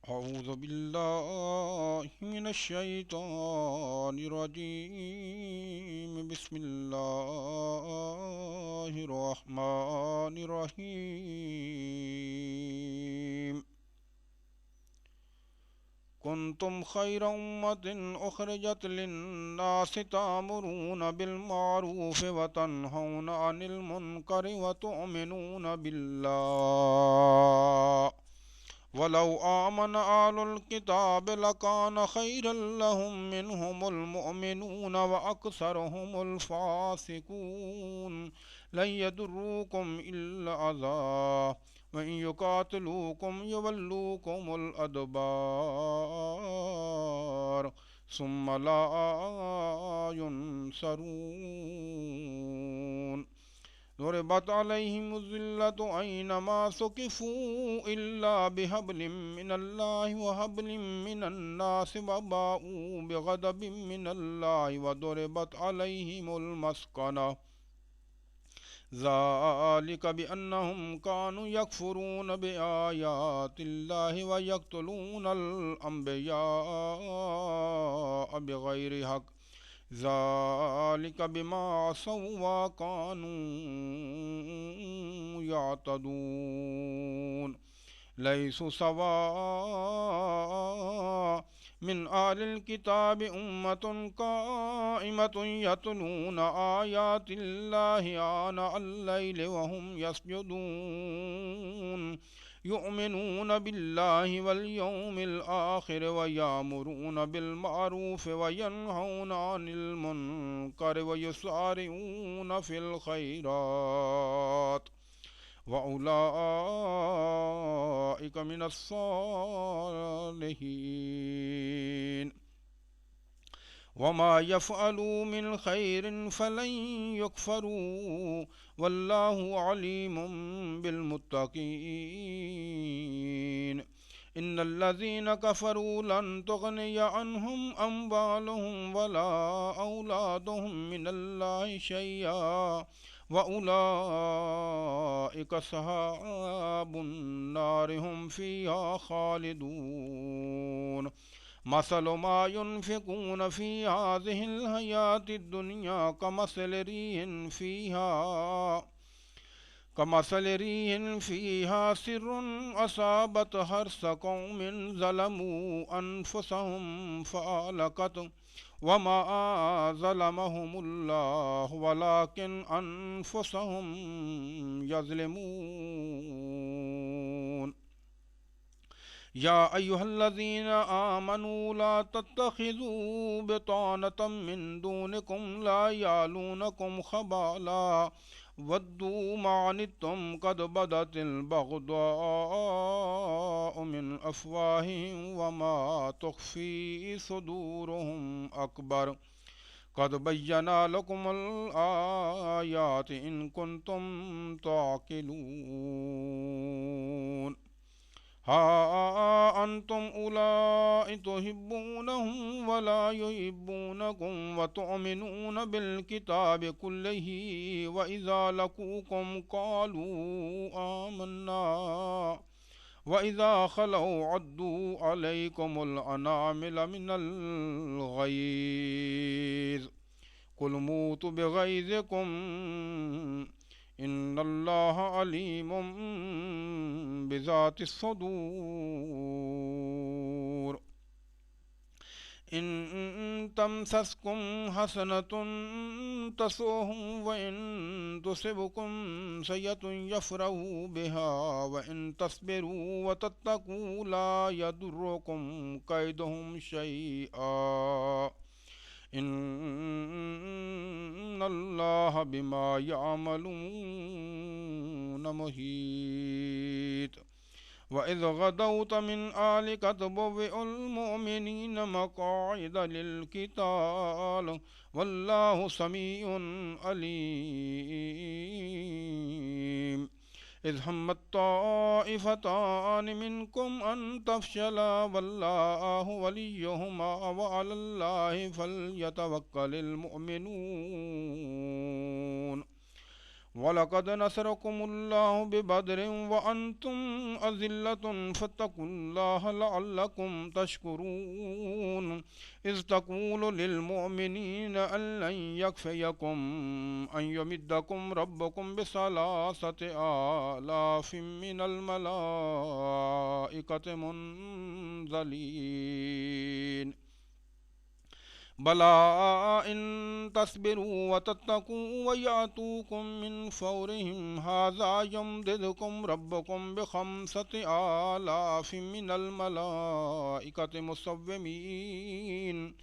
أعوذ بالله من الشيطان الرجيم. بسم الله الرحمن الرحيم. كنتم خير أمة أخرجت للناس تأمرون بالمعروف وتنهون عن المنكر وتؤمنون بالله ولو آمن أهل الكتاب لكان خيرا لهم منهم المؤمنون وأكثرهم الفاسقون. لن يضروكم إلا أذى وإن يقاتلوكم يولوكم الأدبار ثم لا ينصرون. ضربت عليهم الذلة أينما ثقفوا إلا بحبل من الله وحبل من الناس وباءوا بغضب من الله وضربت عليهم المسكنة ذلك بأنهم كانوا يكفرون بآيات الله ويقتلون الأنبياء بغير حق ذلك بما عصوا وكانوا يعتدون. ليسوا سواء من أهل الكتاب أمة قائمة يتلون آيات الله آناء الليل وهم يسجدون يؤمنون بالله واليوم الآخر ويأمرون بالمعروف وينهون عن المنكر ويسارعون في الخيرات وأولئك من الصالحين. وما يفعلوا من خير فلن يكفروا والله عليم بالمتقين. إن الذين كفروا لن تغني عنهم أموالهم ولا أولادهم من الله شيئا وأولئك أصحاب النار هم فيها خالدون. مثل ما ينفقون في هذه الحياة الدنيا كمثل ريح فيها سر أصابت حرث قوم ظلموا أنفسهم فأهلكت وما ظلمهم الله ولكن أنفسهم يظلمون. يا أيها الذين آمنوا لا تتخذوا بطانة من دونكم لا يعلونكم خبالا ودوا ما عنتم قد بدت البغضاء من أفواههم وما تخفي صدورهم أكبر قد بينا لكم الآيات إن كنتم تعقلون. ها أنتم أولئك تحبونهم ولا يحبونكم وتؤمنون بالكتاب كله وإذا لقوكم قالوا آمنا وإذا خلوا عدوا عليكم الأنامل من الغيظ قل موتوا بغيظكم إن الله عليم بذات الصدور. إن تمسسكم حسنة تسؤهم وإن تصبكم سيئة يفرحوا بها وإن تصبروا وتتقوا لا يضركم كيدهم شيئا إن الله بما يعملون محيط. وإذ غدوت من أهلك تبوئ المؤمنين مقاعد للقتال والله سميع عليم. إذ همت طائفتان منكم أن تفشلا والله وليهما وعلى الله فليتوكل المؤمنون. ولقد نصركم الله ببدر وأنتم أذلة فاتقوا الله لعلكم تشكرون إذ تقول للمؤمنين أن لن يكفيكم أن يمدكم ربكم بثلاثة آلاف من الملائكة منزلين بلى إن تصبروا وتتقوا ويأتوكم من فورهم هذا يمددكم ربكم بخمسة آلاف من الملائكة مسومين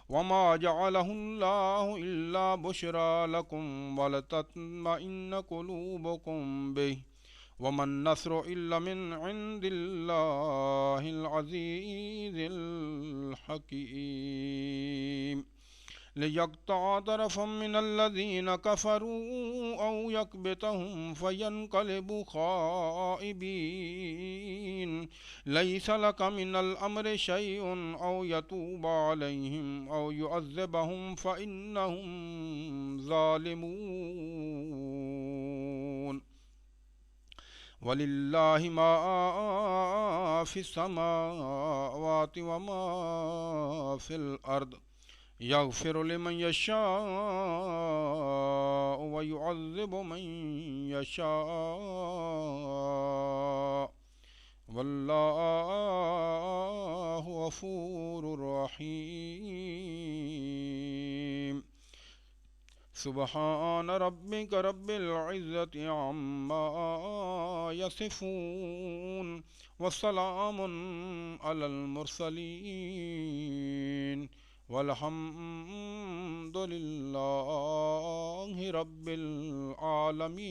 وما جعله الله إلا بشرى لكم ولتطمئن قلوبكم به وما النصر إلا من عند الله العزيز الحكيم ليقطع طرفا من الذين كفروا أو يكبتهم فينقلبوا خائبين ليس لك من الأمر شيء أو يتوب عليهم أو يعذبهم فإنهم ظالمون ولله ما في السماوات وما في الأرض يغفر لمن يشاء ويعذب من يشاء والله غفور رحيم سبحان ربك رب العزة عما يصفون وسلام على المرسلين والحمد لله رب العالمين.